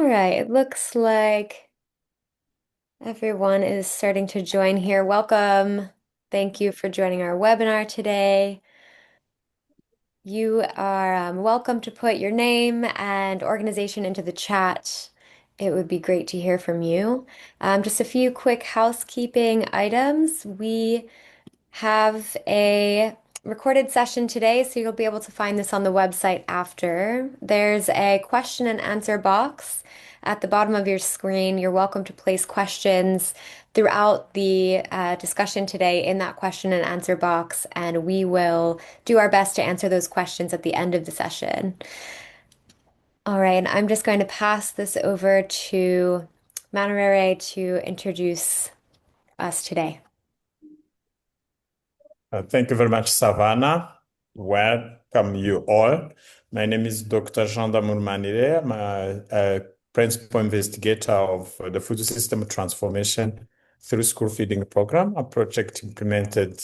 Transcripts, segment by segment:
All right, it looks like everyone is starting to join here. Welcome. Thank you for joining our webinar today. You are welcome to put your name and organization into the chat. It would be great to hear from you. Just a few quick housekeeping items. We have a recorded session today, so you'll be able to find this on the website after. There's a question and answer box at the bottom of your screen. You're welcome to place questions throughout the discussion today in that question and answer box, and we will do our best to answer those questions at the end of the session. All right, and I'm just going to pass this over to Manarere to introduce us today. Thank you very much, Savannah. Welcome you all. My name is Dr. Jean Damour Manire. I'm a principal investigator of the food system transformation through school feeding program, a project implemented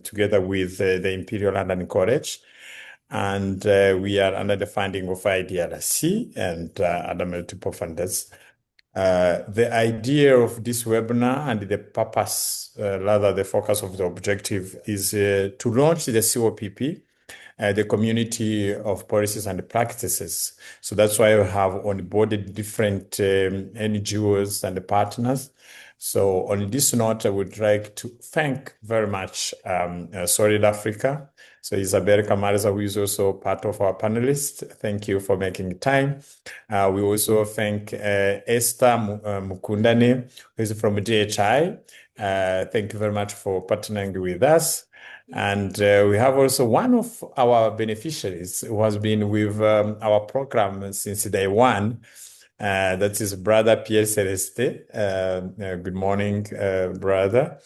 together with the Imperial London College. And we are under the funding of IDRC and other multiple funders. The idea of this webinar and the purpose, rather the focus of the objective, is to launch the CoPP, the community of policies and practices. So that's why we have onboarded different NGOs and partners. So on this note, I would like to thank very much Solid Africa. So Isabel Kamariza, who is also part of our panelists, thank you for making time. We also thank Esther Mukundane, who is from DHI. Thank you very much for partnering with us. And we have also one of our beneficiaries who has been with our program since day one. That is Brother Pierre Celeste. Good morning, brother.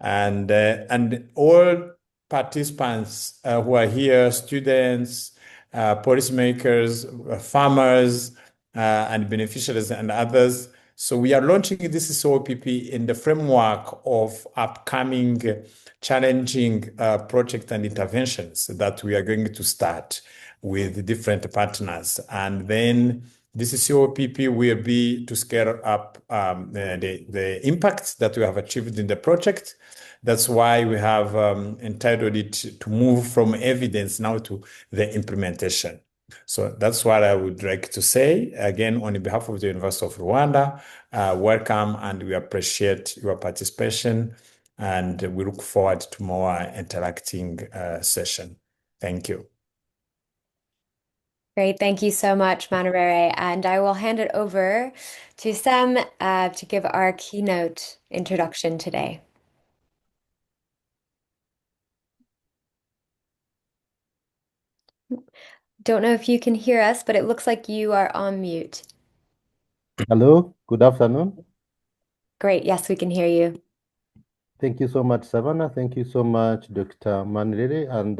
And all participants who are here, students, policymakers, farmers, and beneficiaries and others. So we are launching this CoPP in the framework of upcoming challenging projects and interventions that we are going to start with different partners. And then this CoPP will be to scale up the impacts that we have achieved in the project. That's why we have entitled it to move from evidence now to the implementation. So that's what I would like to say. Again, on behalf of the University of Rwanda, welcome, and we appreciate your participation, and we look forward to more interacting session. Thank you. Great. Thank you so much, Manarere. And I will hand it over to Sam to give our keynote introduction today. Don't know if you can hear us, but it looks like you are on mute. Hello, good afternoon. Great. Yes, we can hear you. Thank you so much, Savannah. Thank you so much, Dr. Manrere, and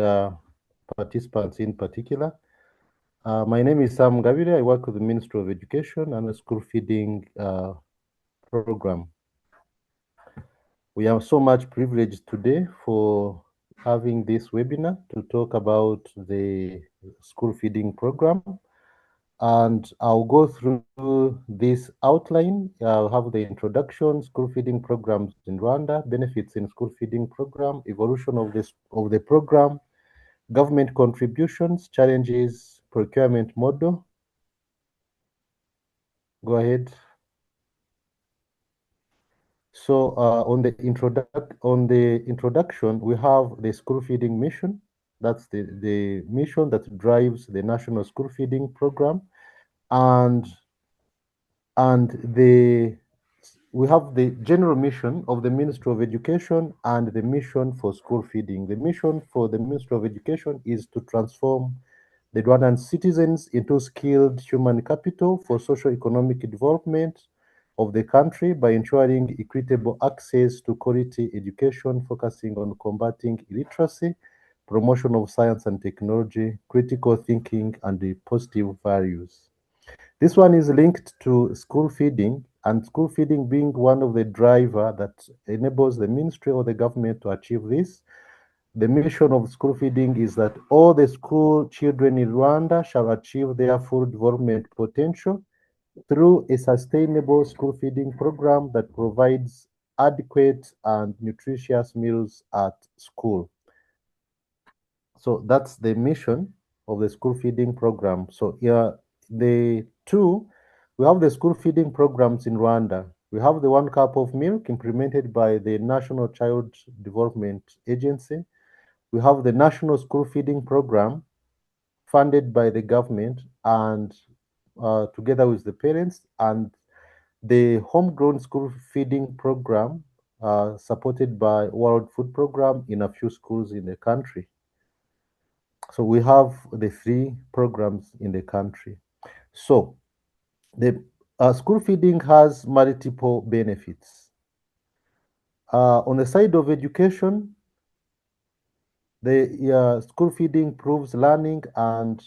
participants in particular. My name is Sam Gavire. I work with the Ministry of Education and the school feeding program. We are so much privileged today for having this webinar to talk about the school feeding program. And I'll go through this outline. I'll have the introduction, school feeding programs in Rwanda, benefits in school feeding program, evolution of the program, government contributions, challenges, procurement model. Go ahead. So on the introduction, we have the school feeding mission. That's the mission that drives the national school feeding program, and we have the general mission of the Ministry of Education and the mission for school feeding. The mission for the Ministry of Education is to transform the Rwandan citizens into skilled human capital for socio-economic development of the country by ensuring equitable access to quality education, focusing on combating illiteracy, promotion of science and technology, critical thinking, and the positive values. This one is linked to school feeding, and school feeding being one of the driver that enables the ministry or the government to achieve this. The mission of school feeding is that all the school children in Rwanda shall achieve their full development potential through a sustainable school feeding program that provides adequate and nutritious meals at school. So that's the mission of the school feeding program. So here, we have the school feeding programs in Rwanda. We have the 1 cup of milk implemented by the National Child Development Agency. We have the National School Feeding Program funded by the government and together with the parents, and the homegrown school feeding program supported by World Food Program in a few schools in the country. So we have the 3 programs in the country. So the school feeding has multiple benefits. On the side of education, the school feeding improves learning and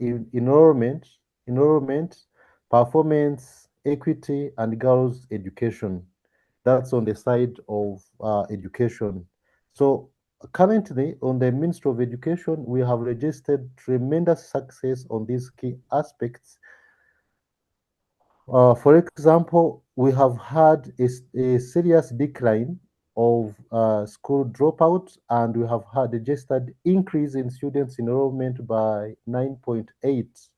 enrollment, performance, equity, and girls' education. That's on the side of education. So currently, on the Ministry of Education, we have registered tremendous success on these key aspects. For example, we have had a serious decline of school dropouts, and we have had registered increase in students enrollment by 9.8.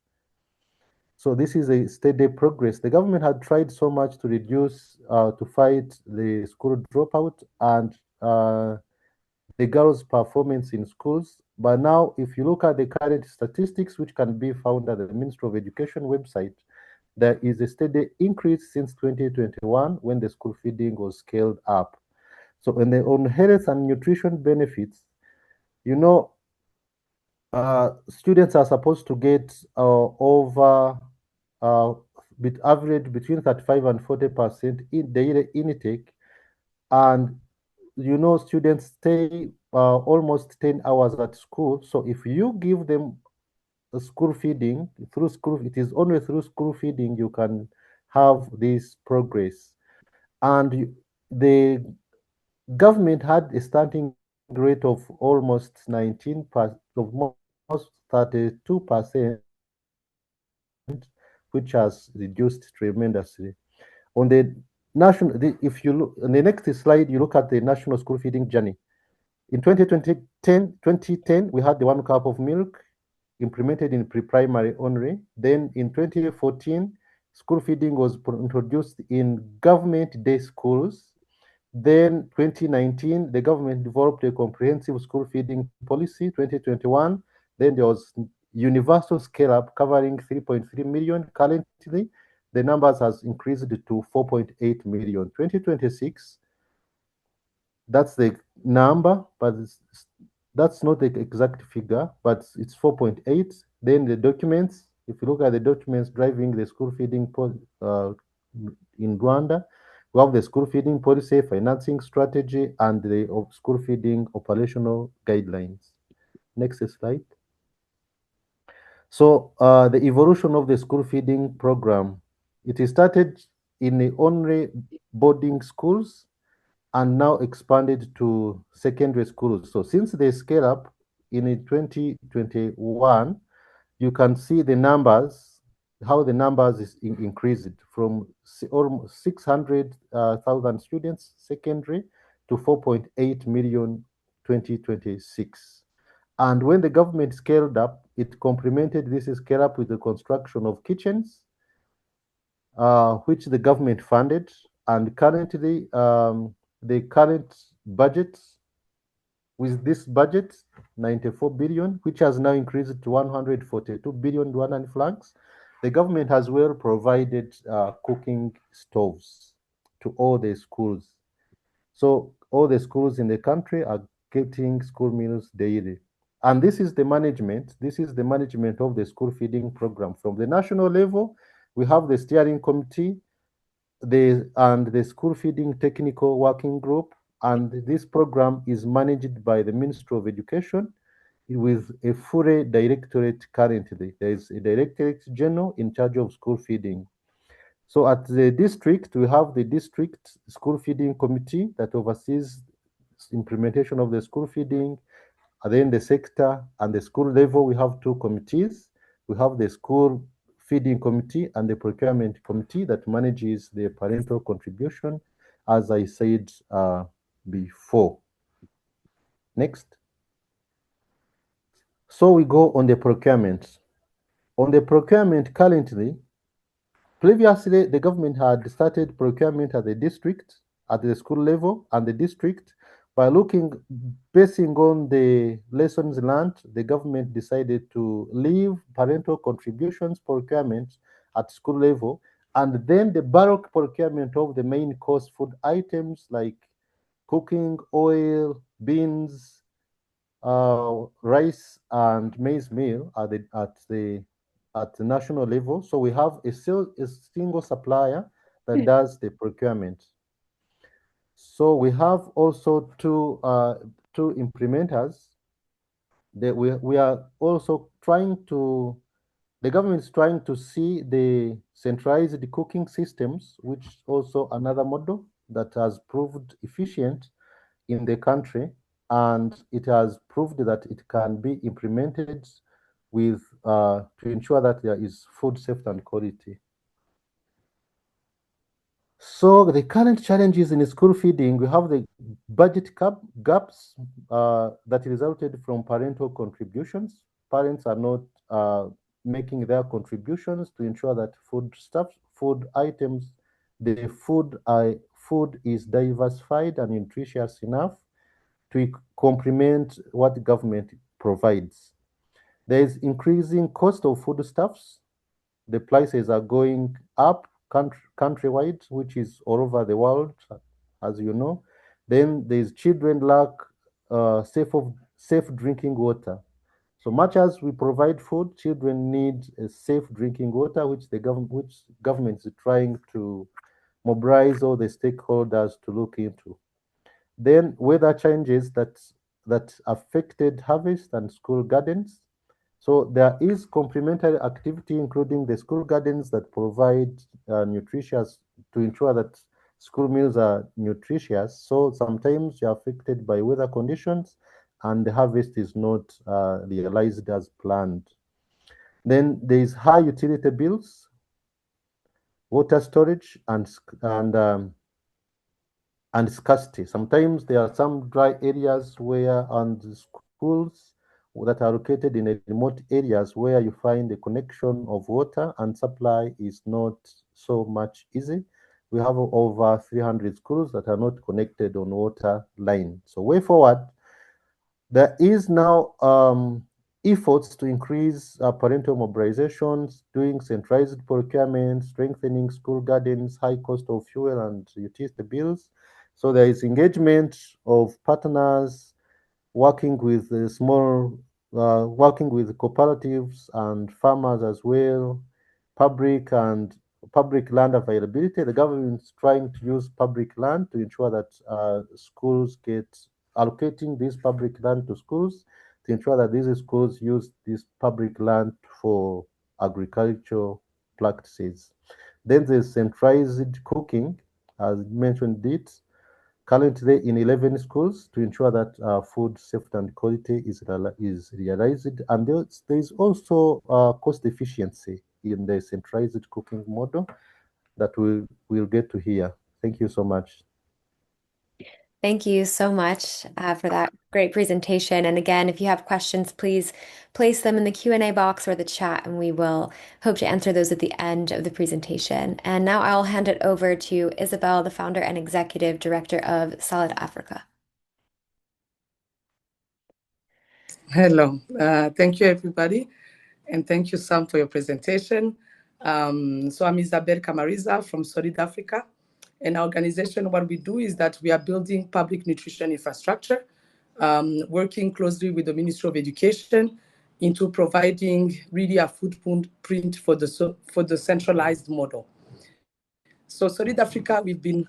So this is a steady progress. The government had tried so much to reduce, to fight the school dropout and the girls' performance in schools. But now, if you look at the current statistics, which can be found at the Ministry of Education website, there is a steady increase since 2021 when the school feeding was scaled up. So on health and nutrition benefits, you know, students are supposed to get over average between 35 and 40% in daily intake, and students stay almost 10 hours at school. So if you give them a school feeding through school, it is only through school feeding you can have this progress. And the government had a starting rate of almost 32%, which has reduced tremendously. On the if you look on the next slide, you look at the national school feeding journey. In 2010, we had the 1 cup of milk implemented in pre-primary only. Then in 2014, school feeding was introduced in government day schools. Then 2019, the government developed a comprehensive school feeding policy. 2021, then there was universal scale up covering 3.3 million. Currently, the numbers has increased to 4.8 million. 2026, that's the number, but that's not the exact figure, but it's 4.8. Then the documents, if you look at the documents driving the school feeding in Rwanda, we have the school feeding policy, financing strategy, and the school feeding operational guidelines. Next slide. So the evolution of the school feeding program, it is started in the only boarding schools and now expanded to secondary schools. So since they scale up in 2021, you can see the numbers, how the numbers is increased from almost 600,000 students secondary to 4.8 million 2026. And when the government scaled up, it complemented this scale up with the construction of kitchens, which the government funded. And currently, the current budget, with this budget, 94 billion, which has now increased to 142 billion Rwandan francs, the government has well provided cooking stoves to all the schools. So all the schools in the country are getting school meals daily. And this is the management. This is the management of the school feeding program. From the national level, we have the steering committee, and the school feeding technical working group, and this program is managed by the Ministry of Education with a full directorate currently. There is a directorate general in charge of school feeding. So at the district, we have the district school feeding committee that oversees implementation of the school feeding. And then the sector and the school level, we have 2 committees. We have the school feeding committee and the procurement committee that manages the parental contribution, as I said before. Next. So we go on the procurement. On the procurement currently, previously the government had started procurement at the district, at the school level and the district. By basing on the lessons learned, the government decided to leave parental contributions procurement at school level, and then the bulk procurement of the main course food items like cooking oil, beans, rice and maize meal at the national level. So we have a single supplier that does the procurement. So we have also two implementers. That we are also trying to. The government is trying to see the centralized cooking systems, which is also another model that has proved efficient in the country, and it has proved that it can be implemented with to ensure that there is food safety and quality. So the current challenges in school feeding, we have the budget gaps that resulted from parental contributions. Parents are not making their contributions to ensure that food items, the food is diversified and nutritious enough to complement what the government provides. There is increasing cost of foodstuffs. The prices are going up countrywide, which is all over the world, as you know. Then there's children lack safe drinking water. So much as we provide food, children need a safe drinking water, which government is trying to mobilize all the stakeholders to look into. Then weather changes that affected harvest and school gardens. So there is complementary activity, including the school gardens that provide nutritious to ensure that school meals are nutritious. So sometimes you're affected by weather conditions, and the harvest is not realized as planned. Then there is high utility bills, water storage, and scarcity. Sometimes there are some dry areas and schools that are located in remote areas where you find the connection of water and supply is not so much easy. We have over 300 schools that are not connected on water line. So way forward, there is now efforts to increase parental mobilizations, doing centralized procurement, strengthening school gardens, high cost of fuel and utility bills. So there is engagement of partners working with working with cooperatives and farmers as well, public land availability. The government is trying to use public land to ensure that schools get allocating this public land to schools to ensure that these schools use this public land for agricultural practices. Then there's centralized cooking, as mentioned it, currently in 11 schools to ensure that food safety and quality is realized. And there's also cost efficiency in the centralized cooking model that we'll get to hear. Thank you so much. Thank you so much for that great presentation. And again, if you have questions, please place them in the Q&A box or the chat, and we will hope to answer those at the end of the presentation. And now I'll hand it over to Isabel, the founder and executive director of Solid Africa. Hello. Thank you, everybody. And thank you, Sam, for your presentation. So I'm Isabel Camariza from Solid Africa. And our organization, what we do is that we are building public nutrition infrastructure, working closely with the Ministry of Education into providing really a footprint for the centralized model. So Solid Africa, we've been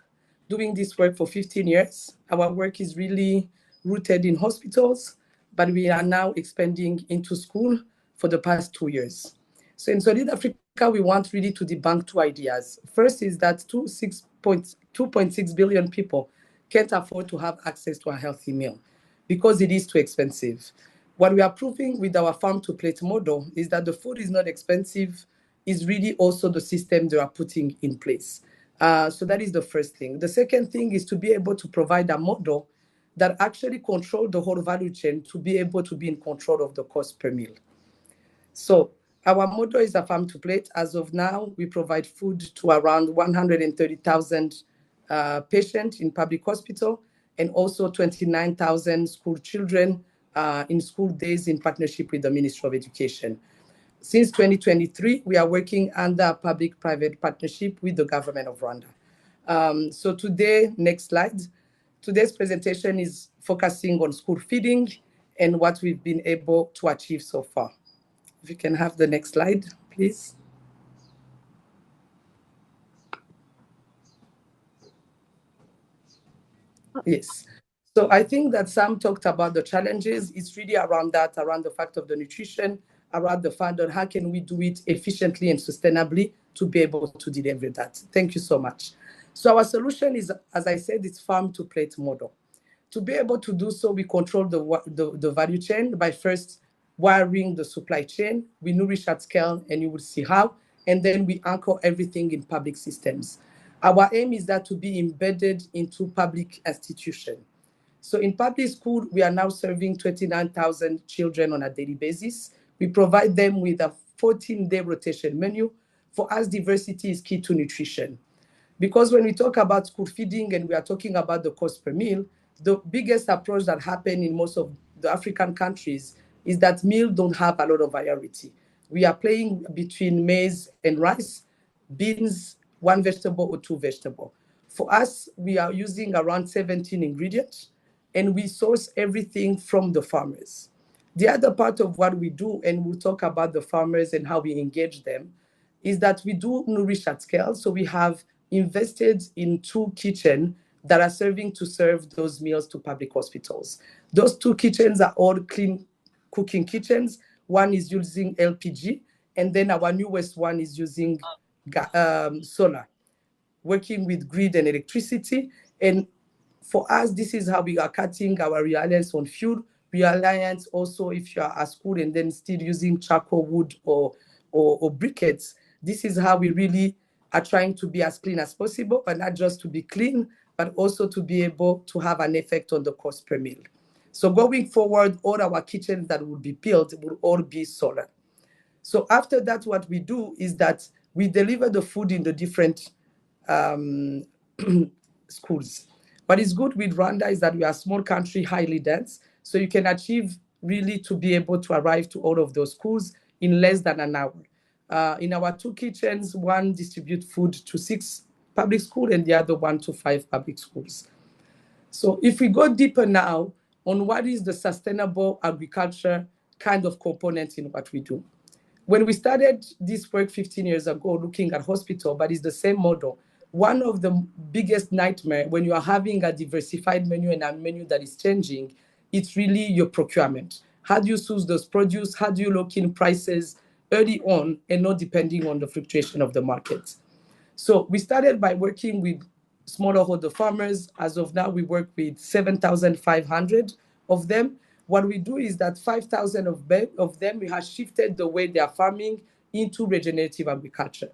doing this work for 15 years. Our work is really rooted in hospitals, but we are now expanding into school for the past 2 years. So in Solid Africa, we want really to debunk two ideas. First is that 2.6 billion people can't afford to have access to a healthy meal because it is too expensive. What we are proving with our farm to plate model is that the food is not expensive is really also the system they are putting in place. So that is the first thing. The second thing is to be able to provide a model that actually control the whole value chain to be able to be in control of the cost per meal. So our motto is a farm to plate. As of now, we provide food to around 130,000 patients in public hospital and also 29,000 school children in school days in partnership with the Ministry of Education. Since 2023, we are working under a public-private partnership with the government of Rwanda. So today, next slide. Today's presentation is focusing on school feeding and what we've been able to achieve so far. If you can have the next slide, please. Yes. So I think that Sam talked about the challenges. It's really around that, around the fact of the nutrition, around the fact on how can we do it efficiently and sustainably to be able to deliver that. Thank you so much. So our solution is, as I said, it's farm to plate model. To be able to do so, we control the value chain by first wiring the supply chain. We nourish at scale, and you will see how. And then we anchor everything in public systems. Our aim is that to be embedded into public institutions. So in public school, we are now serving 29,000 children on a daily basis. We provide them with a 14-day rotation menu. For us, diversity is key to nutrition. Because when we talk about school feeding and we are talking about the cost per meal, the biggest approach that happens in most of the African countries is that meals don't have a lot of variety. We are playing between maize and rice, beans, one vegetable or two vegetables. For us, we are using around 17 ingredients, and we source everything from the farmers. The other part of what we do, and we'll talk about the farmers and how we engage them, is that we do nourish at scale. So we have invested in 2 kitchens that are serving to serve those meals to public hospitals. Those 2 kitchens are all clean cooking kitchens. One is using LPG, and then our newest one is using solar, working with grid and electricity. And for us, this is how we are cutting our reliance on fuel. Reliance also, if you are at school and then still using charcoal wood or briquettes, this is how we really are trying to be as clean as possible, but not just to be clean, but also to be able to have an effect on the cost per meal. So going forward, all our kitchens that will be built will all be solar. So after that, what we do is that we deliver the food in the different schools. What is good with Rwanda is that we are a small country, highly dense, so you can achieve really to be able to arrive to all of those schools in less than an hour. In our 2 kitchens, one distributes food to 6 public schools and the other one to 5 public schools. So if we go deeper now on what is the sustainable agriculture kind of component in what we do. When we started this work 15 years ago, looking at hospital, but it's the same model. One of the biggest nightmares when you are having a diversified menu and a menu that is changing, it's really your procurement. How do you source those produce? How do you lock in prices early on and not depending on the fluctuation of the market? So we started by working with smallholder farmers. As of now, we work with 7,500 of them. What we do is that 5,000 of them, we have shifted the way they are farming into regenerative agriculture.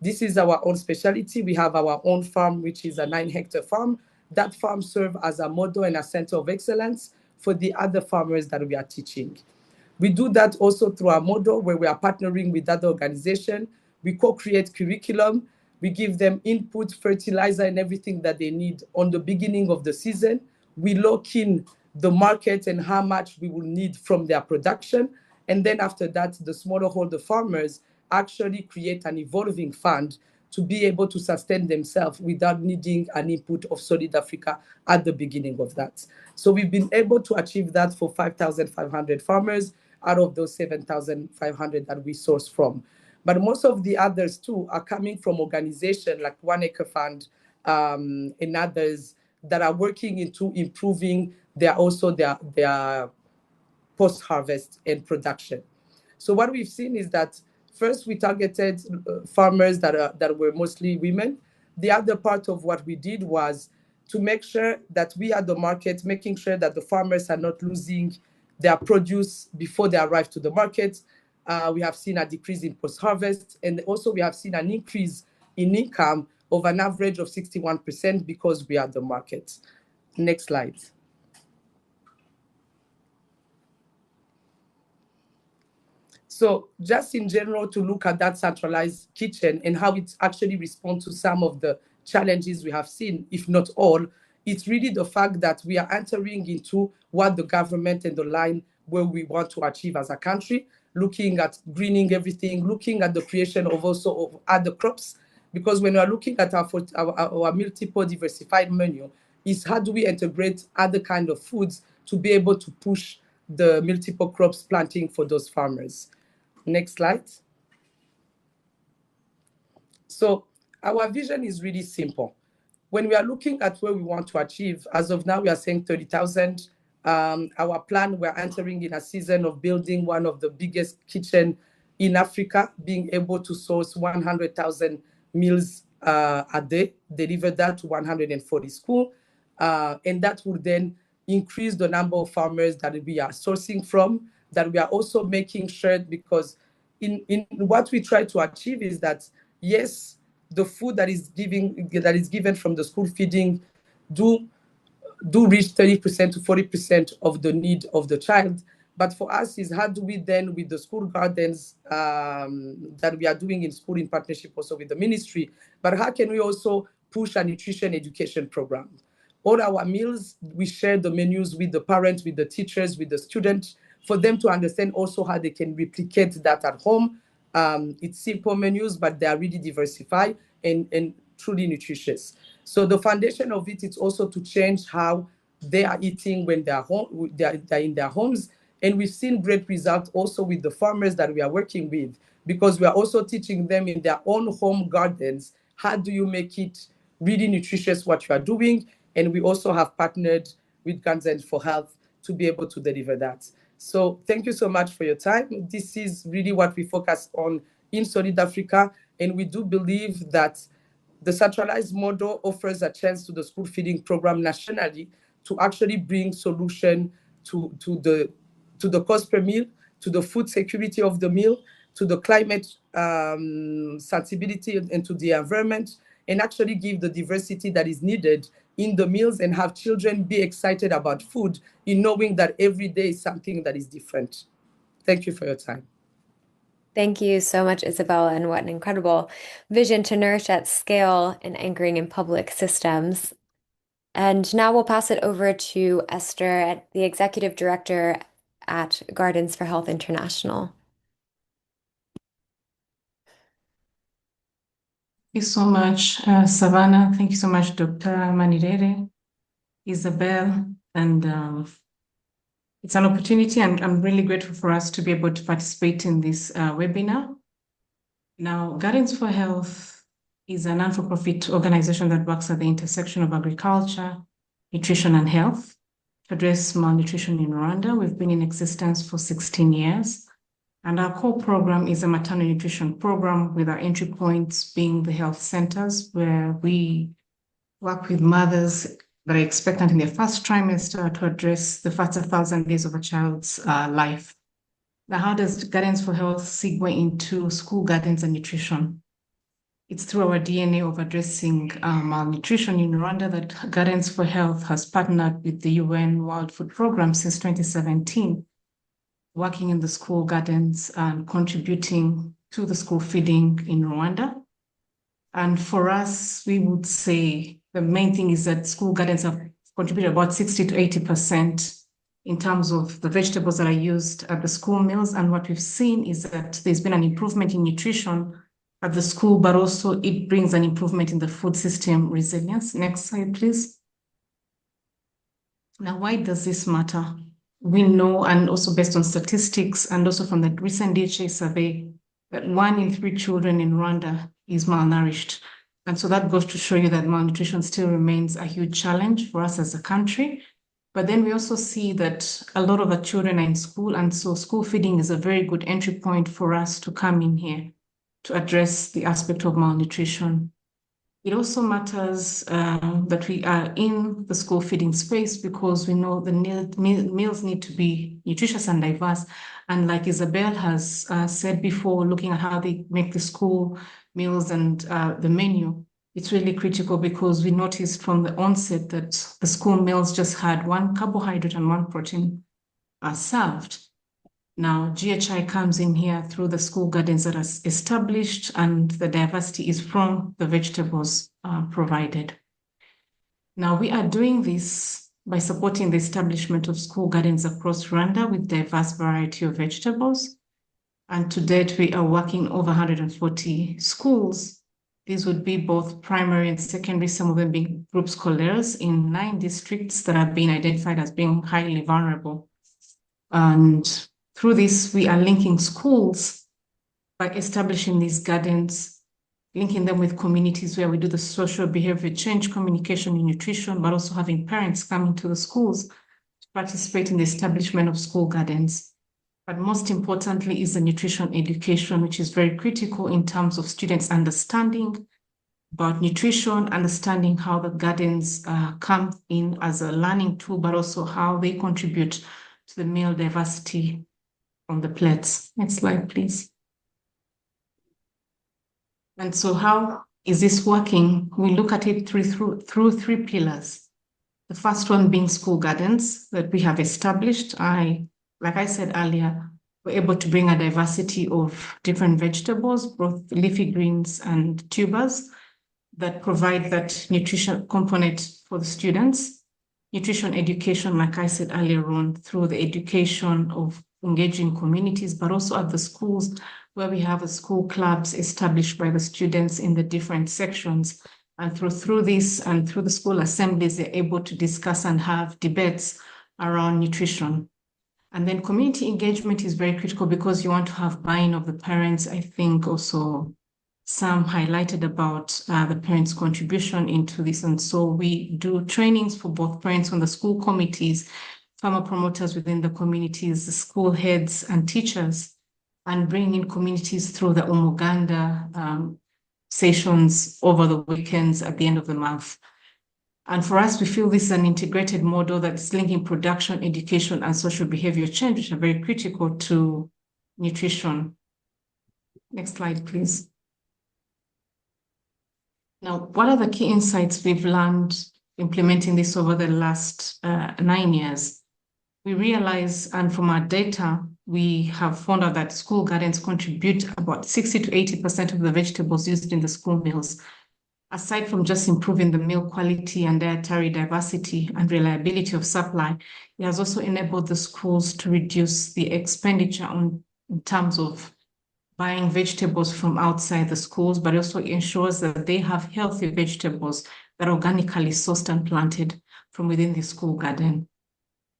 This is our own specialty. We have our own farm, which is a 9-hectare farm. That farm serves as a model and a center of excellence for the other farmers that we are teaching. We do that also through our model where we are partnering with other organizations. We co-create curriculum. We give them input, fertilizer, and everything that they need on the beginning of the season. We lock in the market and how much we will need from their production. And then after that, the smallholder farmers actually create an evolving fund to be able to sustain themselves without needing an input of Solid Africa at the beginning of that. So we've been able to achieve that for 5,500 farmers out of those 7,500 that we source from. But most of the others too are coming from organizations like One Acre Fund and others that are working into improving their post-harvest and production. So what we've seen is that first we targeted farmers that were mostly women. The other part of what we did was to make sure that we are the market, making sure that the farmers are not losing their produce before they arrive to the market. We have seen a decrease in post-harvest, and also we have seen an increase in income of an average of 61% because we are the market. Next slide. So just in general, to look at that centralized kitchen and how it actually responds to some of the challenges we have seen, if not all, it's really the fact that we are entering into what the government and the line where we want to achieve as a country, looking at greening everything, looking at the creation of also of other crops. Because when we are looking at our multiple diversified menu, is how do we integrate other kind of foods to be able to push the multiple crops planting for those farmers. Next slide. So our vision is really simple. When we are looking at where we want to achieve, as of now, we are saying 30,000. Our plan, we're entering in a season of building one of the biggest kitchen in Africa, being able to source 100,000 meals a day, deliver that to 140 schools. And that will then increase the number of farmers that we are sourcing from, that we are also making sure, because in what we try to achieve is that, yes, the food that is given from the school feeding do reach 30% to 40% of the need of the child. But for us is how do we then, with the school gardens that we are doing in school in partnership also with the ministry, but how can we also push a nutrition education program? All our meals, we share the menus with the parents, with the teachers, with the students, for them to understand also how they can replicate that at home. It's simple menus, but they are really diversified and truly nutritious. So the foundation of it is also to change how they are eating when they are home, they're in their homes. And we've seen great results also with the farmers that we are working with, because we are also teaching them in their own home gardens, how do you make it really nutritious what you are doing. And we also have partnered with Guns for Health to be able to deliver that. So thank you so much for your time. This is really what we focus on in Solid Africa. And we do believe that the centralized model offers a chance to the school feeding program nationally to actually bring solution to the cost per meal, to the food security of the meal, to the climate sensibility and to the environment, and actually give the diversity that is needed in the meals and have children be excited about food in knowing that every day is something that is different. Thank you for your time. Thank you so much, Isabella, and what an incredible vision to nourish at scale and anchoring in public systems. And now we'll pass it over to Esther, the Executive Director at Gardens for Health International. Thank you so much, Savannah. Thank you so much, Dr. Manirere, Isabel, and it's an opportunity, and I'm really grateful for us to be able to participate in this webinar. Now, Gardens for Health is a non-for-profit organization that works at the intersection of agriculture, nutrition, and health to address malnutrition in Rwanda. We've been in existence for 16 years. And our core program is a maternal nutrition program, with our entry points being the health centers, where we work with mothers that are expectant in their first trimester to address the first 1,000 days of a child's life. Now, how does Gardens for Health segue into school gardens and nutrition? It's through our DNA of addressing malnutrition in Rwanda that Gardens for Health has partnered with the UN World Food Programme since 2017. Working in the school gardens and contributing to the school feeding in Rwanda. And for us, we would say the main thing is that school gardens have contributed about 60 to 80% in terms of the vegetables that are used at the school meals. And what we've seen is that there's been an improvement in nutrition at the school, but also it brings an improvement in the food system resilience. Next slide, please. Now, why does this matter? We know, and also based on statistics and also from the recent DHA survey, that 1 in 3 children in Rwanda is malnourished. And so that goes to show you that malnutrition still remains a huge challenge for us as a country. But then we also see that a lot of our children are in school, and so school feeding is a very good entry point for us to come in here to address the aspect of malnutrition. It also matters that we are in the school feeding space, because we know the meals need to be nutritious and diverse. And like Isabel has said before, looking at how they make the school meals and the menu, it's really critical because we noticed from the onset that the school meals just had one carbohydrate and one protein served. Now, GHI comes in here through the school gardens that are established, and the diversity is from the vegetables provided. Now, we are doing this by supporting the establishment of school gardens across Rwanda with diverse variety of vegetables. And to date, we are working over 140 schools. These would be both primary and secondary, some of them being group scolaires in 9 districts that have been identified as being highly vulnerable. And through this, we are linking schools by establishing these gardens, linking them with communities where we do the social behavior change, communication and nutrition, but also having parents coming to the schools to participate in the establishment of school gardens. But most importantly is the nutrition education, which is very critical in terms of students understanding about nutrition, understanding how the gardens come in as a learning tool, but also how they contribute to the meal diversity on the plates. Next slide, please. And so how is this working? We look at it through 3 pillars. The first one being school gardens that we have established. Like I said earlier, we're able to bring a diversity of different vegetables, both leafy greens and tubers, that provide that nutrition component for the students. Nutrition education, like I said earlier on, through the education of engaging communities, but also at the schools where we have school clubs established by the students in the different sections. And through this and through the school assemblies, they're able to discuss and have debates around nutrition. And then community engagement is very critical because you want to have buy-in of the parents. I think also Sam highlighted about the parents' contribution into this. And so we do trainings for both parents on the school committees, farmer promoters within the communities, the school heads and teachers, and bring in communities through the Umuganda sessions over the weekends at the end of the month. And for us, we feel this is an integrated model that's linking production, education, and social behavior change, which are very critical to nutrition. Next slide, please. Now, what are the key insights we've learned implementing this over the last 9 years? We realize, and from our data, we have found out that school gardens contribute about 60 to 80% of the vegetables used in the school meals. Aside from just improving the meal quality and dietary diversity and reliability of supply, it has also enabled the schools to reduce the expenditure in terms of buying vegetables from outside the schools, but also ensures that they have healthy vegetables that are organically sourced and planted from within the school garden.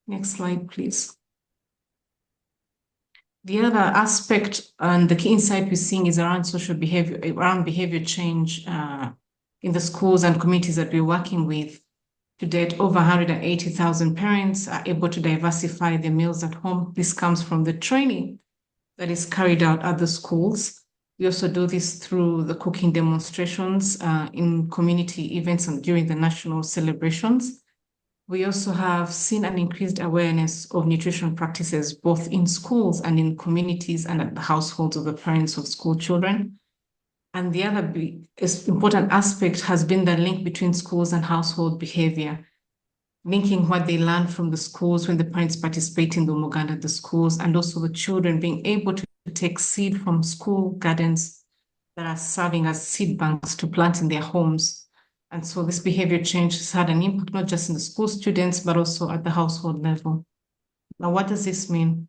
Next slide, please. The other aspect and the key insight we're seeing is around social behavior, around behavior change in the schools and communities that we're working with. To date, over 180,000 parents are able to diversify their meals at home. This comes from the training that is carried out at the schools. We also do this through the cooking demonstrations in community events and during the national celebrations. We also have seen an increased awareness of nutrition practices, both in schools and in communities and at the households of the parents of school children. And the other important aspect has been the link between schools and household behavior, linking what they learn from the schools when the parents participate in the Umuganda at the schools, and also the children being able to take seed from school gardens that are serving as seed banks to plant in their homes. And so this behavior change has had an impact, not just in the school students, but also at the household level. Now, what does this mean?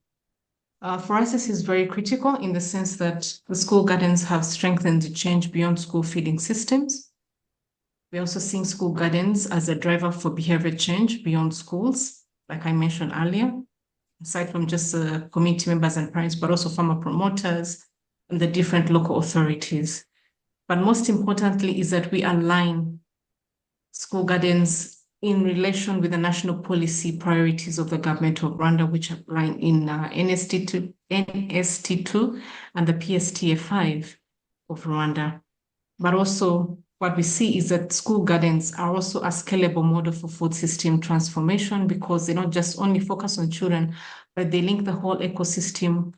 For us, this is very critical in the sense that the school gardens have strengthened the change beyond school feeding systems. We're also seeing school gardens as a driver for behavior change beyond schools, like I mentioned earlier, aside from just community members and parents, but also farmer promoters and the different local authorities. But most importantly is that we align school gardens in relation with the national policy priorities of the government of Rwanda, which are aligned in NST2 and the PSTA5 of Rwanda. But also what we see is that school gardens are also a scalable model for food system transformation because they don't just only focus on children, but they link the whole ecosystem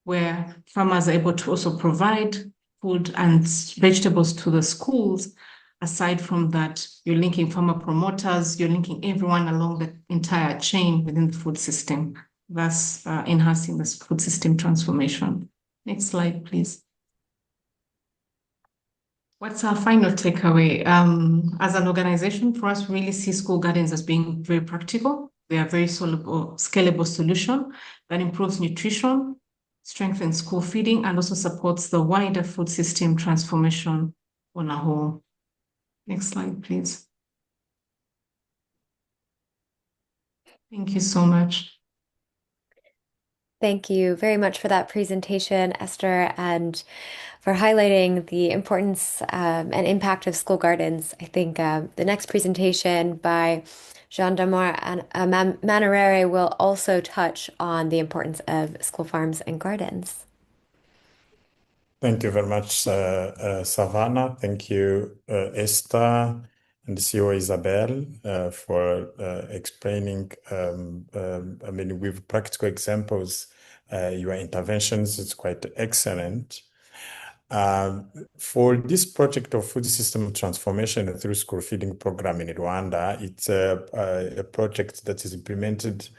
where farmers are able to also provide food and vegetables to the schools. Aside from that, you're linking farmer promoters, you're linking everyone along the entire chain within the food system, thus enhancing this food system transformation. Next slide, please. What's our final takeaway? As an organization, for us, we really see school gardens as being very practical. They are very scalable solution that improves nutrition, strengthens school feeding, and also supports the wider food system transformation on a whole. Next slide, please. Thank you so much. Thank you very much for that presentation, Esther, and for highlighting the importance and impact of school gardens. I think the next presentation by Jean Damour and Manarere will also touch on the importance of school farms and gardens. Thank you very much, Savannah. Thank you, Esther and CEO Isabel, for explaining, with practical examples, your interventions. It's quite excellent. For this project of food system transformation through school feeding program in Rwanda, it's a project that is implemented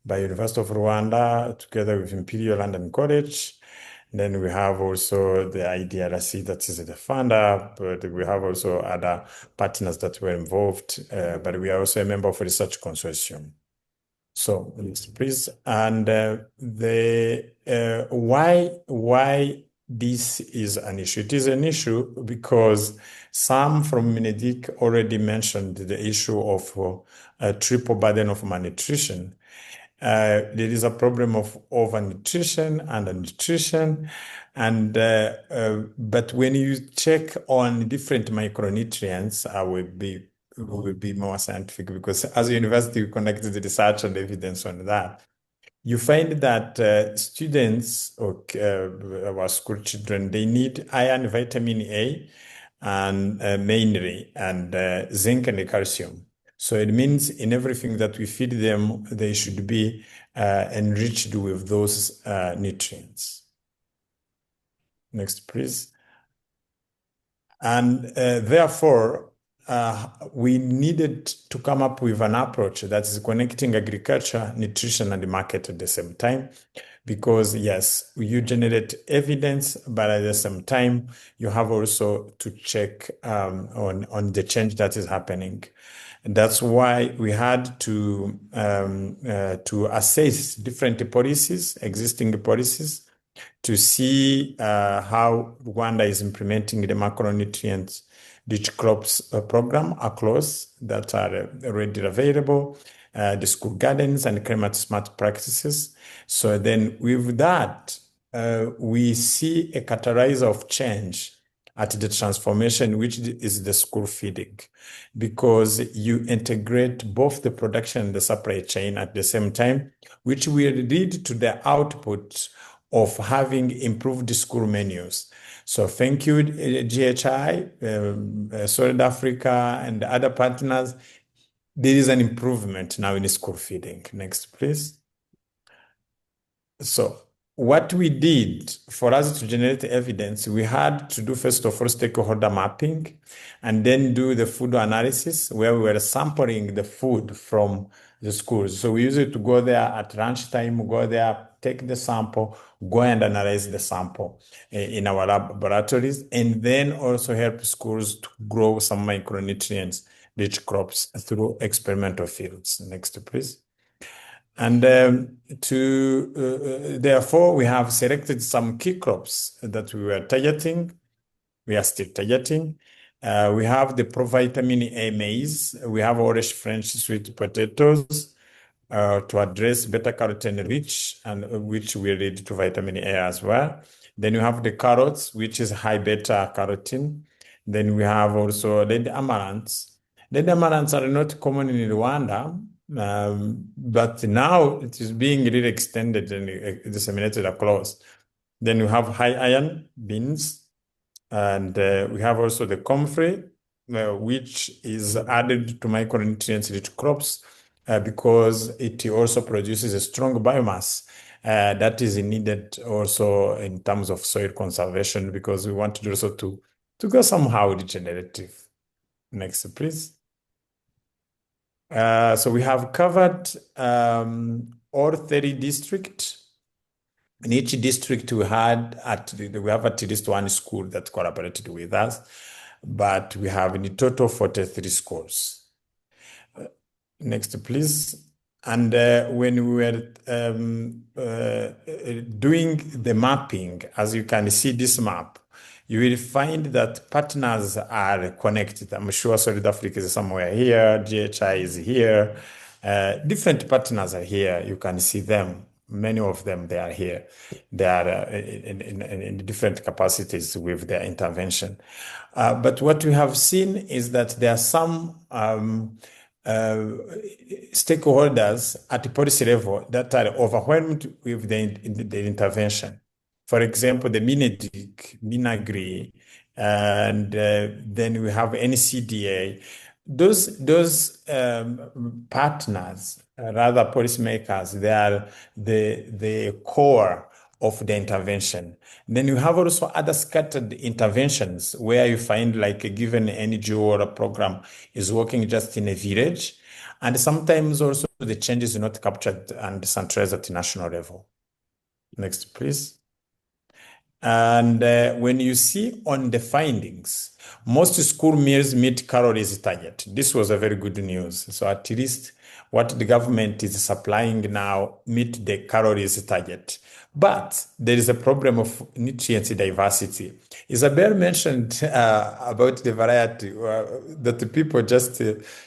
by University of Rwanda together with Imperial London College. Then we have also the IDRC that is the funder, but we have also other partners that were involved, but we are also a member of a research consortium. So, please, and why this is an issue? It is an issue because Sam from Minedik already mentioned the issue of a triple burden of malnutrition. There is a problem of overnutrition, undernutrition, and but when you check on different micronutrients, I will be more scientific because as a university we conducted the research and evidence on that. You find that students or our school children, they need iron, vitamin A, and mainly, and zinc and calcium. So it means in everything that we feed them, they should be enriched with those nutrients. Next, please. And therefore, we needed to come up with an approach that is connecting agriculture, nutrition, and the market at the same time. Because yes, you generate evidence, but at the same time, you have also to check on the change that is happening. And that's why we had to assess different policies, existing policies, to see how Rwanda is implementing the macronutrients rich crops program across that are already available, the school gardens and climate smart practices. So then with that, we see a catalyzer of change at the transformation, which is the school feeding, because you integrate both the production and the supply chain at the same time, which will lead to the output of having improved school menus. So thank you, GHI, Solid Africa, and other partners. There is an improvement now in school feeding. Next, please. So what we did for us to generate evidence, we had to do first of all stakeholder mapping and then do the food analysis where we were sampling the food from the schools. So we used to go there at lunchtime, go there, take the sample, go and analyze the sample in our laboratories, and then also help schools to grow some micronutrients rich crops through experimental fields. Next, please. And therefore, we have selected some key crops that we were targeting. We are still targeting. We have the provitamin A maize. We have orange French sweet potatoes to address beta-carotene rich, and which will lead to vitamin A as well. Then you have the carrots, which is high beta-carotene. Then we have also red amaranths. Red amaranths are not common in Rwanda, but now it is being really extended and disseminated across. Then we have high iron beans, and we have also the comfrey, which is added to micronutrients rich crops, because it also produces a strong biomass that is needed also in terms of soil conservation, because we want to also to go somehow regenerative. Next, please. So we have covered all 30 districts. In each district, we have at least one school that collaborated with us, but we have in total 43 schools. Next, please. And when we were doing the mapping, as you can see this map, you will find that partners are connected. I'm sure Solid Africa is somewhere here, GHI is here, different partners are here. You can see them. Many of them, they are here. They are in different capacities with their intervention. But what we have seen is that there are some stakeholders at the policy level that are overwhelmed with the intervention. For example, the MINEDIC, MINAGRI, and then we have NCDA. Those partners, rather policymakers, they are the core of the intervention. Then you have also other scattered interventions where you find like a given NGO or a program is working just in a village. And sometimes also the change is not captured and centralized at the national level. Next, please. And when you see on the findings, most school meals meet calories target. This was a very good news. So at least what the government is supplying now meet the calories target. But there is a problem of nutrient diversity. Isabel mentioned about the variety that the people just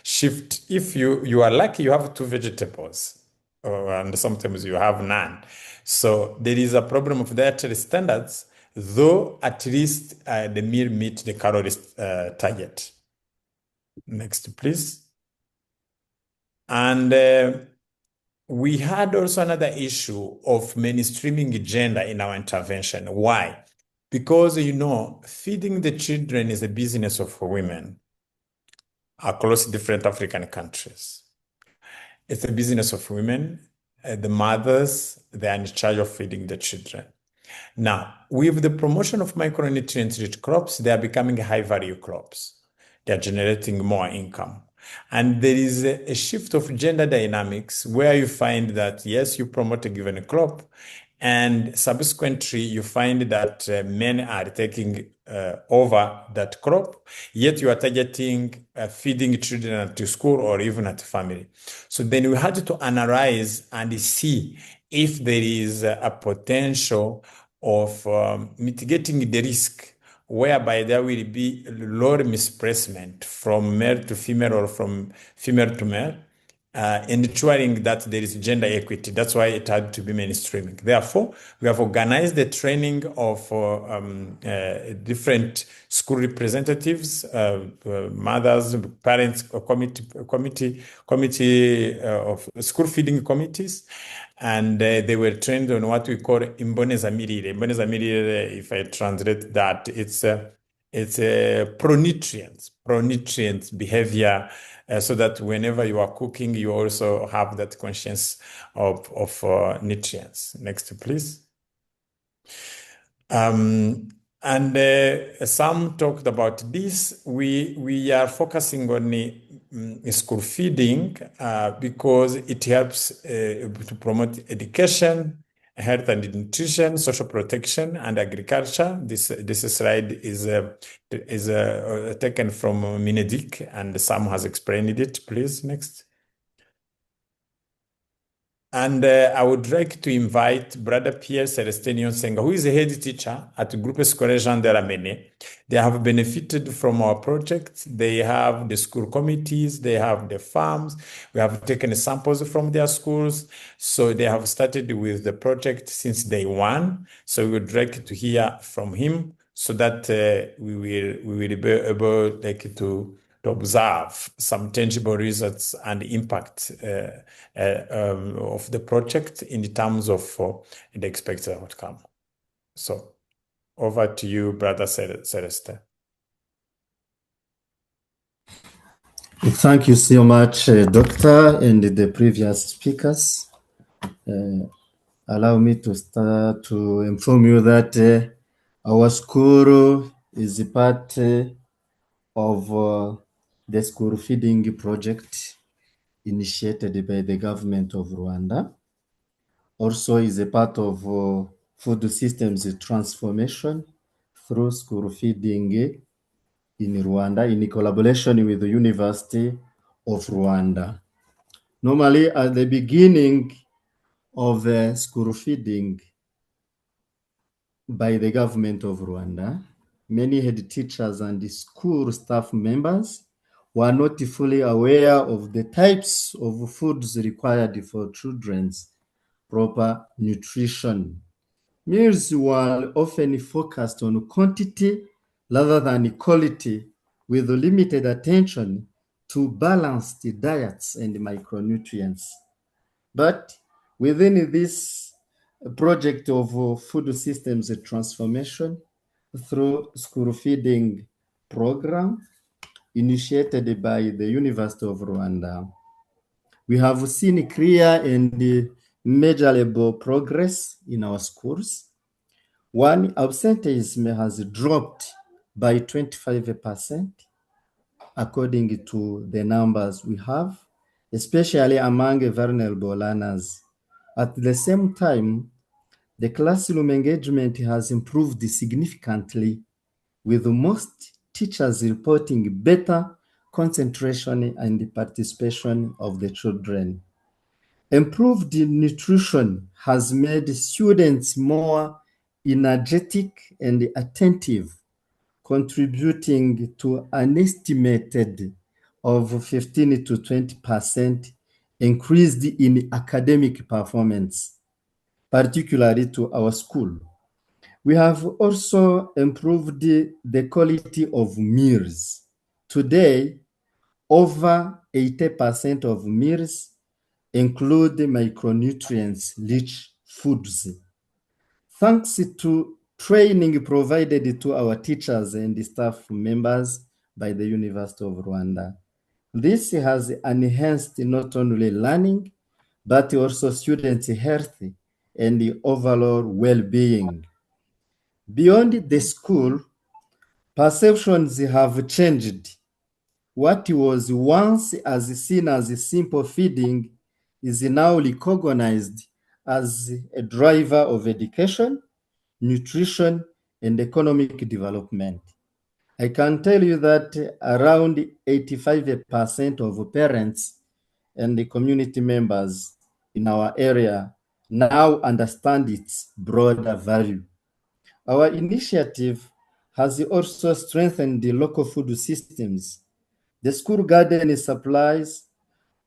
shift. If you are lucky, you have two vegetables, and sometimes you have none. So there is a problem of dietary standards, though at least the meal meet the calories target. Next, please. And we had also another issue of mainstreaming gender in our intervention. Why? Because, feeding the children is a business of women across different African countries. It's a business of women. The mothers, they are in charge of feeding the children. Now, with the promotion of micronutrient-rich crops, they are becoming high-value crops. They are generating more income. And there is a shift of gender dynamics where you find that, yes, you promote a given crop, and subsequently you find that men are taking over that crop, yet you are targeting feeding children at school or even at family. So then we had to analyze and see if there is a potential of mitigating the risk whereby there will be lower misplacement from male to female or from female to male, ensuring that there is gender equity. That's why it had to be mainstreaming. Therefore, we have organized the training of different school representatives, mothers, parents, committee of school feeding committees, and they were trained on what we call imboneza mirire. Imboneza mirire, if I translate that, it's a pronutrients behavior, so that whenever you are cooking, you also have that conscience of nutrients. Next, please. And some talked about this. We are focusing on school feeding because it helps to promote education, health and nutrition, social protection, and agriculture. This slide is taken from Minedik, and Sam has explained it. Please, next. And I would like to invite Brother Pierre Celestin Senga, who is a head teacher at Groupe Scolaire Jean de la Mene. They have benefited from our project. They have the school committees, they have the farms. We have taken samples from their schools. So they have started with the project since day one. So we would like to hear from him so that we will be able to observe some tangible results and impact of the project in terms of the expected outcome. So over to you, Brother Celeste. Thank you so much, Doctor, and the previous speakers. Allow me to start to inform you that our school is a part of the school feeding project initiated by the government of Rwanda. Also is a part of food systems transformation through school feeding in Rwanda in collaboration with the University of Rwanda. Normally, at the beginning of school feeding by the government of Rwanda, many head teachers and school staff members were not fully aware of the types of foods required for children's proper nutrition. Meals were often focused on quantity rather than quality, with limited attention to balanced diets and micronutrients. But within this project of food systems transformation through school feeding program initiated by the University of Rwanda, we have seen clear and measurable progress in our schools. One, absenteeism has dropped by 25% according to the numbers we have, especially among vulnerable learners. At the same time, the classroom engagement has improved significantly, with most teachers reporting better concentration and participation of the children. Improved nutrition has made students more energetic and attentive, contributing to an estimated of 15 to 20% increased in academic performance, particularly to our school. We have also improved the quality of meals. Today, over 80% of meals include micronutrients-rich foods. Thanks to training provided to our teachers and staff members by the University of Rwanda. This has enhanced not only learning, but also students' health and the overall well-being. Beyond the school, perceptions have changed. What was once as seen as simple feeding is now recognized as a driver of education, nutrition, and economic development. I can tell you that around 85% of parents and the community members in our area now understand its broader value. Our initiative has also strengthened the local food systems. The school garden supplies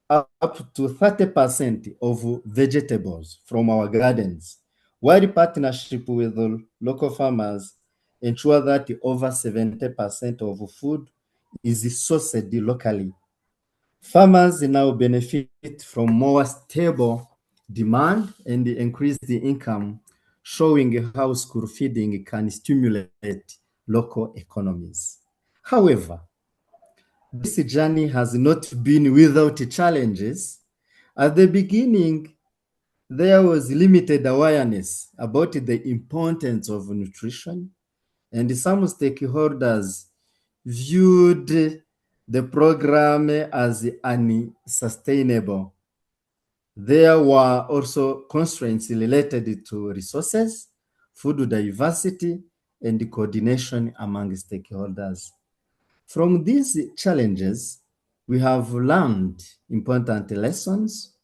up to 30% of vegetables from our gardens, while partnership with the local farmers ensure that over 70% of food is sourced locally. Farmers now benefit from more stable demand and increased income, showing how school feeding can stimulate local economies. However, this journey has not been without challenges. At the beginning, there was limited awareness about the importance of nutrition, and some stakeholders viewed the program as unsustainable. There were also constraints related to resources, food diversity, and coordination among stakeholders. From these challenges, we have learned important lessons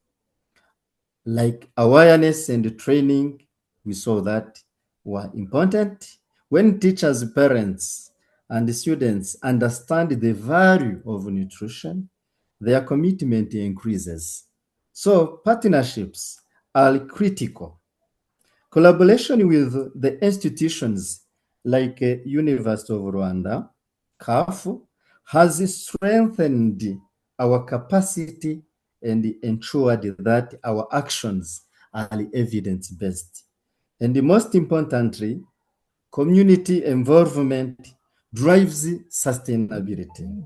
like awareness and training. We saw that were important. When teachers, parents, and students understand the value of nutrition, their commitment increases. So partnerships are critical. Collaboration with the institutions like University of Rwanda, CAF, has strengthened our capacity and ensured that our actions are evidence-based. And most importantly, community involvement drives sustainability.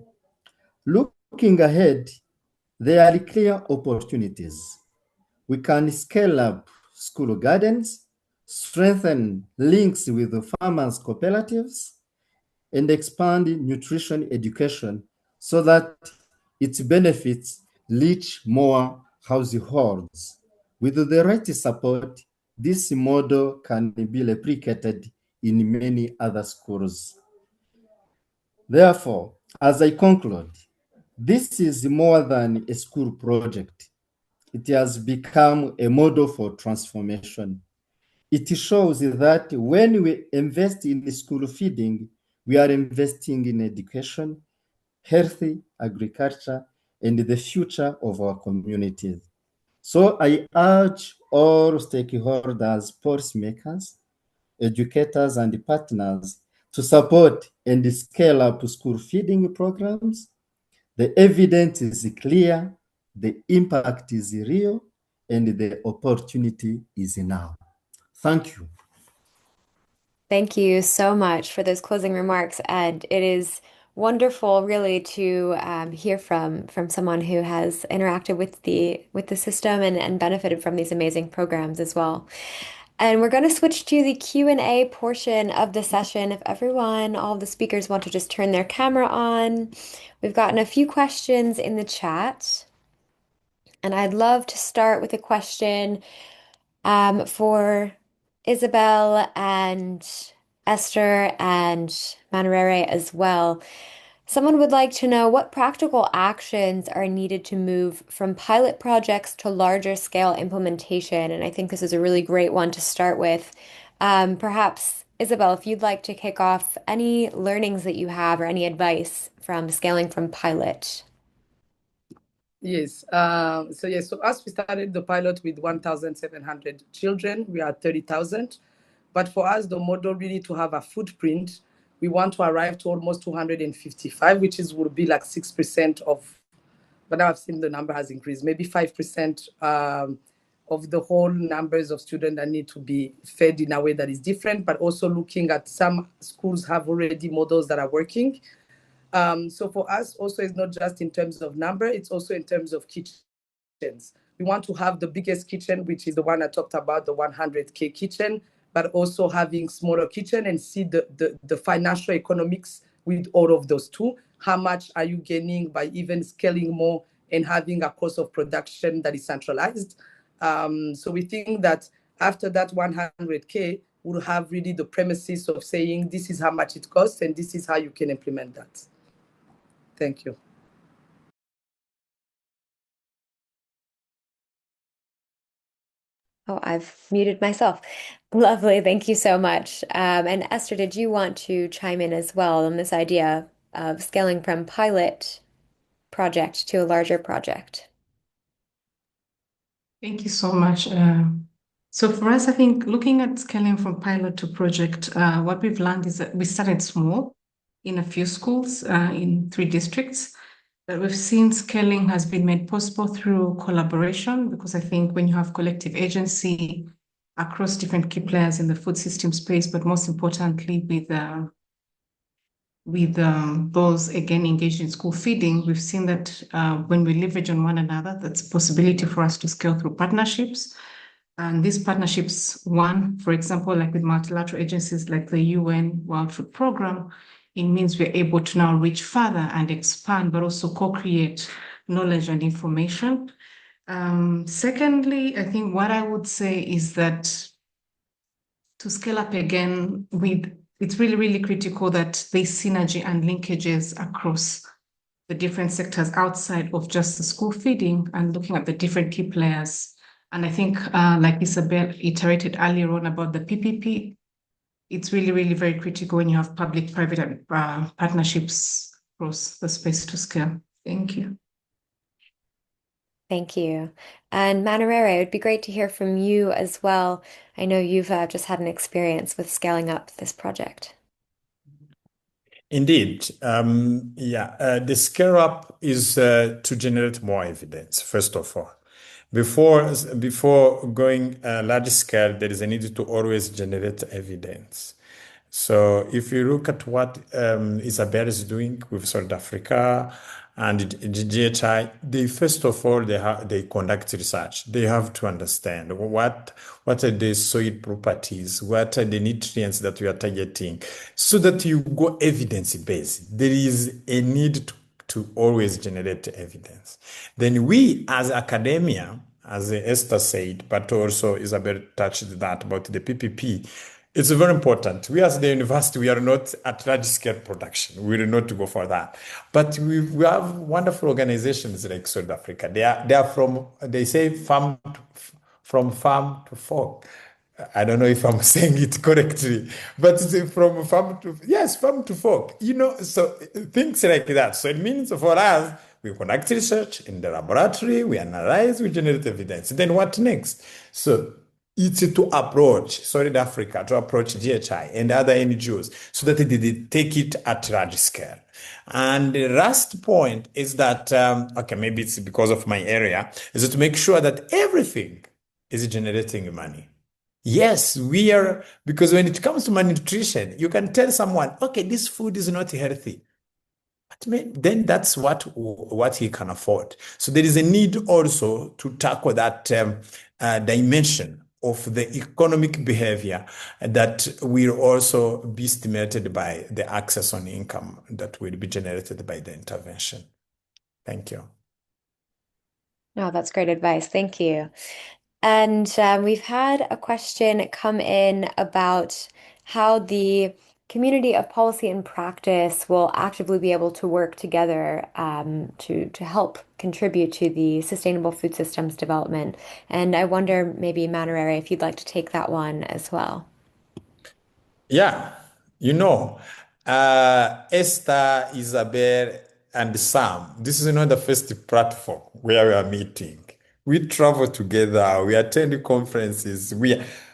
Look Looking ahead, there are clear opportunities. We can scale up school gardens, strengthen links with the farmers' cooperatives, and expand nutrition education so that its benefits reach more households. With the right support, this model can be replicated in many other schools. Therefore, as I conclude, this is more than a school project. It has become a model for transformation. It shows that when we invest in school feeding, we are investing in education, healthy agriculture, and the future of our communities. So I urge all stakeholders, policymakers, educators, and partners to support and scale up school feeding programs. The evidence is clear, the impact is real, and the opportunity is now. Thank you. Thank you so much for those closing remarks, Ed. It is wonderful, really, to hear from someone who has interacted with the system and benefited from these amazing programs as well. And we're going to switch to the Q&A portion of the session. If everyone, all of the speakers want to just turn their camera on. We've gotten a few questions in the chat. And I'd love to start with a question for Isabel and Esther and Manarere as well. Someone would like to know what practical actions are needed to move from pilot projects to larger scale implementation. And I think this is a really great one to start with. Perhaps, Isabel, if you'd like to kick off any learnings that you have or any advice from scaling from pilot. Yes. So as we started the pilot with 1,700 children, we are 30,000. But for us, the model really to have a footprint, we want to arrive to almost 255, which would be like 6% of, but now I've seen the number has increased, maybe 5% of the whole numbers of students that need to be fed in a way that is different, but also looking at some schools have already models that are working. So for us, also, it's not just in terms of number, it's also in terms of kitchens. We want to have the biggest kitchen, which is the one I talked about, the 100K kitchen, but also having smaller kitchen and see the financial economics with all of those two. How much are you gaining by even scaling more and having a cost of production that is centralized? So we think that after that 100K, we'll have really the premises of saying this is how much it costs and this is how you can implement that. Thank you. Oh, I've muted myself. Lovely. Thank you so much. And Esther, did you want to chime in as well on this idea of scaling from pilot project to a larger project? Thank you so much. So for us, I think looking at scaling from pilot to project, what we've learned is that we started small in a few schools in 3 districts. But we've seen scaling has been made possible through collaboration, because I think when you have collective agency across different key players in the food system space, but most importantly with those again engaged in school feeding, we've seen that when we leverage on one another, that's a possibility for us to scale through partnerships. And these partnerships, one, for example, like with multilateral agencies like the UN World Food Programme, it means we're able to now reach further and expand, but also co-create knowledge and information. Secondly, I think what I would say is that to scale up again, it's really, really critical that there's synergy and linkages across the different sectors outside of just the school feeding and looking at the different key players. And I think, like Isabel iterated earlier on about the PPP, it's really, really very critical when you have public-private partnerships across the space to scale. Thank you. Thank you. And Manarere, it would be great to hear from you as well. I know you've just had an experience with scaling up this project. Indeed. The scale up is to generate more evidence, first of all. Before going large scale, there is a need to always generate evidence. So if you look at what Isabel is doing with South Africa, and the GHI, they first of all they conduct research. They have to understand what are the soil properties, what are the nutrients that we are targeting, so that you go evidence-based. There is a need to always generate evidence. Then we as academia, as Esther said, but also Isabel touched that about the PPP, it's very important. We as the university, we are not at large scale production. We will not go for that. But we have wonderful organizations like South Africa. They are from, they say from farm to fork. I don't know if I'm saying it correctly, but it's from farm to, yes, farm to fork, so things like that. So it means for us, we conduct research in the laboratory, we analyze, we generate evidence. Then what next? So it's to approach Solid Africa, to approach GHI and other NGOs so that they take it at large scale. And the last point is that, okay, maybe it's because of my area, is to make sure that everything is generating money. Yes, we are, because when it comes to malnutrition, you can tell someone, okay, this food is not healthy. But then that's what he can afford. So there is a need also to tackle that dimension of the economic behavior that will also be stimulated by the access on income that will be generated by the intervention. Thank you. Oh, that's great advice. Thank you. And we've had a question come in about how the community of policy and practice will actively be able to work together to help contribute to the sustainable food systems development. And I wonder, maybe Manarere, if you'd like to take that one as well. Yeah, Esther, Isabel, and Sam, this is not the first platform where we are meeting. We travel together, we attend conferences,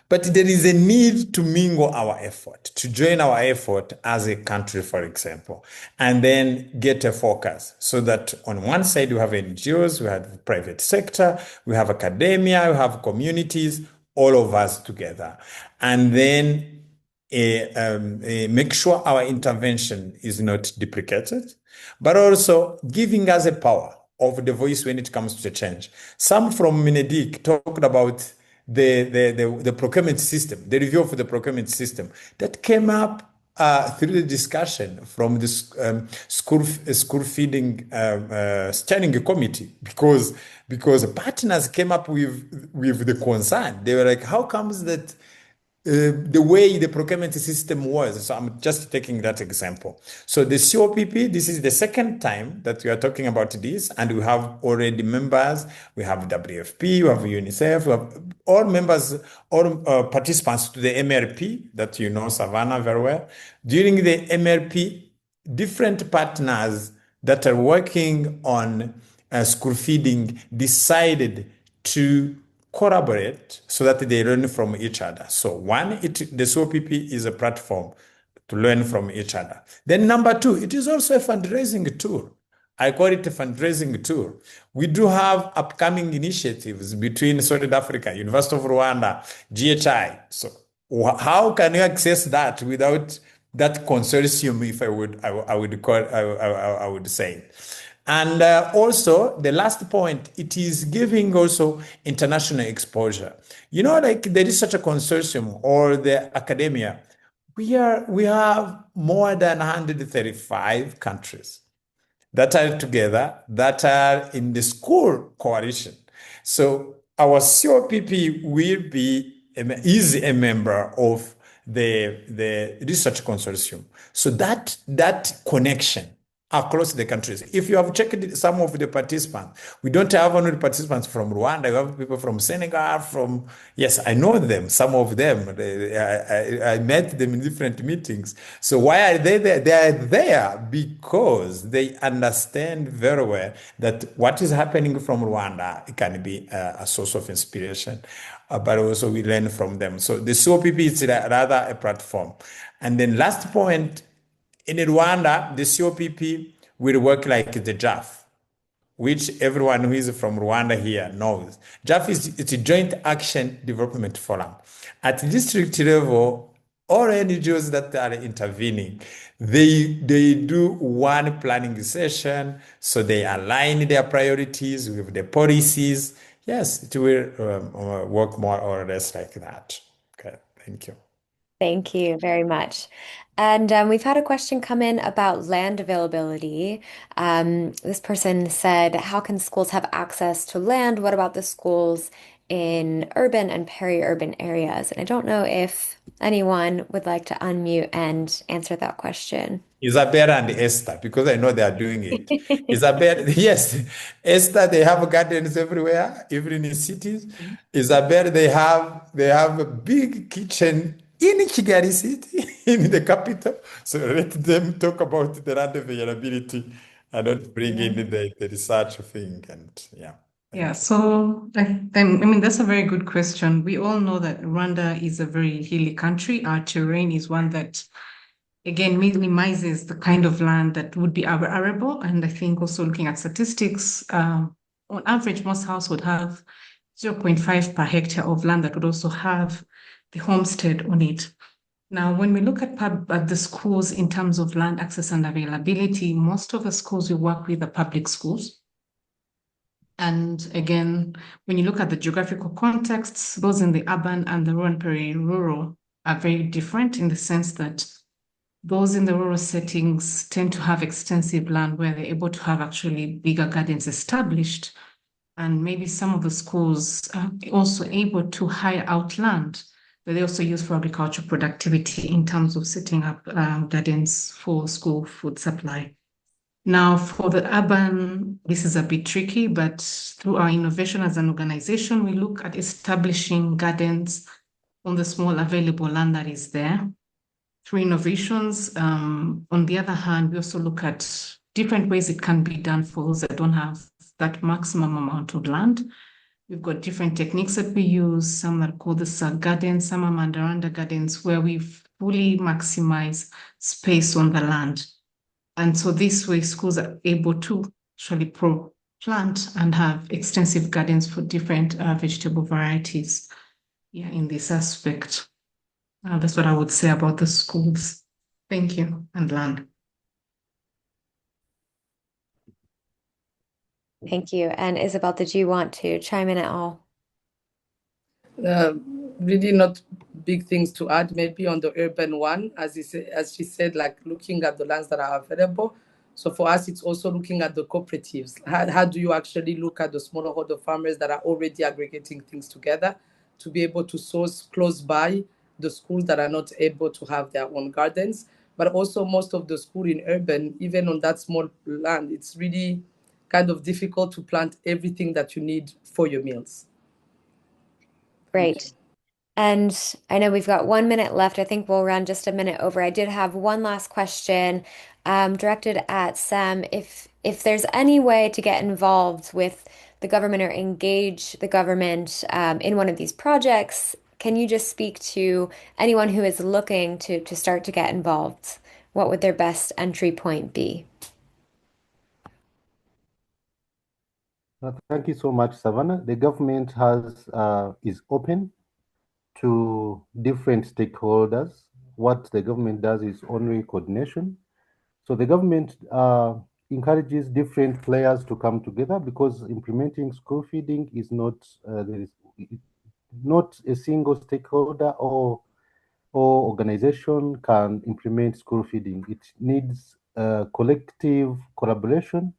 but there is a need to mingle our effort, to join our effort as a country, for example, and then get a focus so that on one side we have NGOs, we have private sector, we have academia, we have communities, all of us together. And then make sure our intervention is not duplicated, but also giving us a power of the voice when it comes to change. Some from Minedik talked about the procurement system, the review of the procurement system that came up through the discussion from the school feeding steering committee, because partners came up with the concern. They were like, how comes that the way the procurement system was. So I'm just taking that example. So the CoPP, this is the second time that we are talking about this, and we have already members. We have WFP, we have UNICEF, we have all members, all participants to the MRP that you know, Savannah, very well. During the MRP, different partners that are working on school feeding decided to collaborate so that they learn from each other. So one, the CoPP is a platform to learn from each other. Then number two, it is also a fundraising tool. I call it a fundraising tool. We do have upcoming initiatives between Solid Africa, University of Rwanda, GHI. So how can you access that without that consortium, if I would say. And also, the last point, it is giving also international exposure. Like there is such a consortium or the academia. We have more than 135 countries that are together, that are in the school coalition. So our CoPP is a member of the research consortium. So that connection across the countries. If you have checked some of the participants, we don't have only participants from Rwanda. We have people from Senegal, yes, I know them, some of them. I met them in different meetings. So why are they there? They are there because they understand very well that what is happening from Rwanda, it can be a source of inspiration, but also we learn from them. So the CoPP is rather a platform. And then last point, in Rwanda, the CoPP will work like the JAF, which everyone who is from Rwanda here knows. JAF it's a Joint Action Development Forum. At district level, all NGOs that are intervening, they do one planning session, so they align their priorities with the policies. Yes, it will work more or less like that. Okay, thank you. Thank you very much. And we've had a question come in about land availability. This person said, how can schools have access to land? What about the schools in urban and peri-urban areas? And I don't know if anyone would like to unmute and answer that question. Isabella and Esther, because I know they are doing it. Isabella, yes, Esther, they have gardens everywhere, even in cities. Isabella, they have a big kitchen in Kigali City, in the capital. So let them talk about the land availability and not bring in the research thing. And yeah. Yeah, so I mean, that's a very good question. We all know that Rwanda is a very hilly country. Our terrain is one that, again, minimizes the kind of land that would be arable. And I think also looking at statistics, on average, most households would have 0.5 per hectare of land that would also have the homestead on it. Now, when we look at the schools in terms of land access and availability, most of the schools we work with are public schools. And again, when you look at the geographical contexts, those in the urban and the rural and peri-rural are very different in the sense that those in the rural settings tend to have extensive land where they're able to have actually bigger gardens established. And maybe some of the schools are also able to hire out land that they also use for agricultural productivity in terms of setting up gardens for school food supply. Now, for the urban, this is a bit tricky, but through our innovation as an organization, we look at establishing gardens on the small available land that is there. Through innovations, on the other hand, we also look at different ways it can be done for those that don't have that maximum amount of land. We've got different techniques that we use. Some are called the gardens, some are mandaranda gardens, where we fully maximize space on the land. And so this way, schools are able to actually plant and have extensive gardens for different vegetable varieties. Yeah, in this aspect. That's what I would say about the schools. Thank you, and land. Thank you. And Isabel, did you want to chime in at all? Really not big things to add, maybe on the urban one, as she said, like looking at the lands that are available. So for us, it's also looking at the cooperatives. How do you actually look at the smallholder farmers that are already aggregating things together to be able to source close by the schools that are not able to have their own gardens? But also most of the school in urban, even on that small land, it's really kind of difficult to plant everything that you need for your meals. Great. And I know we've got 1 minute left. I think we'll run just a minute over. I did have one last question directed at Sam. If there's any way to get involved with the government or engage the government in one of these projects, can you just speak to anyone who is looking to start to get involved? What would their best entry point be? Thank you so much, Savannah. The government is open to different stakeholders. What the government does is only coordination. So the government encourages different players to come together because implementing school feeding is not a single stakeholder or organization can implement school feeding. It needs collective collaboration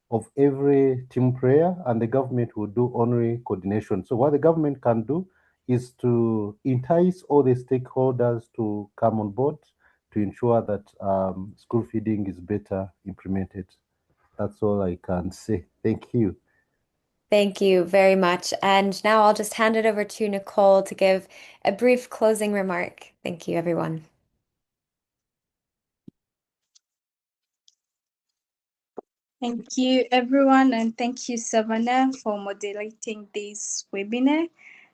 of every team player, and the government will do only coordination. So what the government can do is to entice all the stakeholders to come on board to ensure that school feeding is better implemented. That's all I can say. Thank you. Thank you very much. And now I'll just hand it over to Nicole to give a brief closing remark. Thank you, everyone. Thank you, everyone, and thank you, Savannah, for moderating this webinar.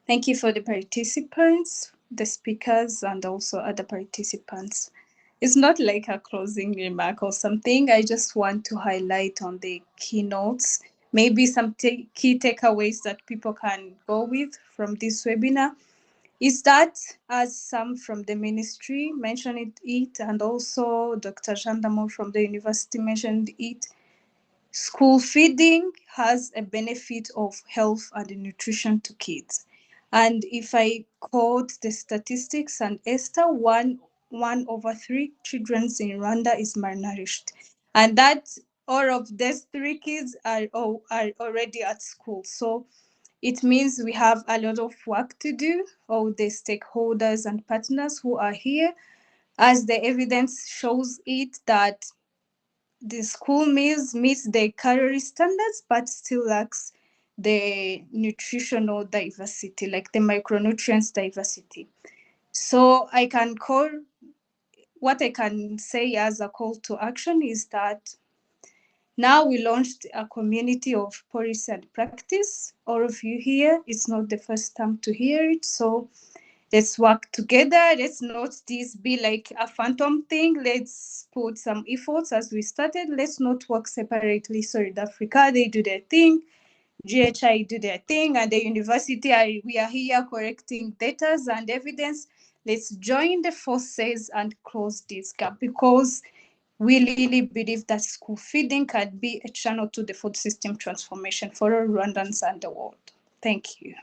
Thank you for the participants, the speakers, and also other participants. It's not like a closing remark or something. I just want to highlight on the keynotes, maybe some key takeaways that people can go with from this webinar is that, as some from the ministry mentioned it, and also Dr. Jean d'Amour from the university mentioned it, school feeding has a benefit of health and nutrition to kids. And if I quote the statistics, and Esther, one over 3 children in Rwanda is malnourished. And that all of these 3 kids are already at school. So it means we have a lot of work to do, all the stakeholders and partners who are here, as the evidence shows it that the school meals meets the calorie standards, but still lacks the nutritional diversity, like the micronutrients diversity. So what I can say as a call to action is that now we launched a community of policy and practice. All of you here, it's not the first time to hear it. So let's work together. Let's not this be like a phantom thing. Let's put some efforts as we started. Let's not work separately. South Africa, they do their thing. GHI do their thing. And the university, we are here collecting data and evidence. Let's join the forces and close this gap, because we really believe that school feeding can be a channel to the food system transformation for all Rwandans and the world. Thank you.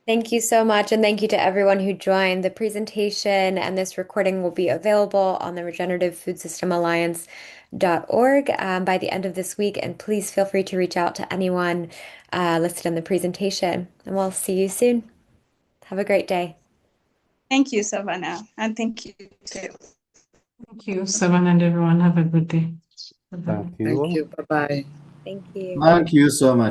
Thank you so much, and thank you to everyone who joined. The presentation and this recording will be available on the Regenerative Food System Alliance.org by the end of this week, and please feel free to reach out to anyone listed in the presentation, and we'll see you soon. Have a great day. Thank you, Savannah, and thank you too. Thank you, Savannah, and everyone. Have a good day. Bye-bye. Thank you. Thank you. Bye-bye. Thank you. Thank you so much.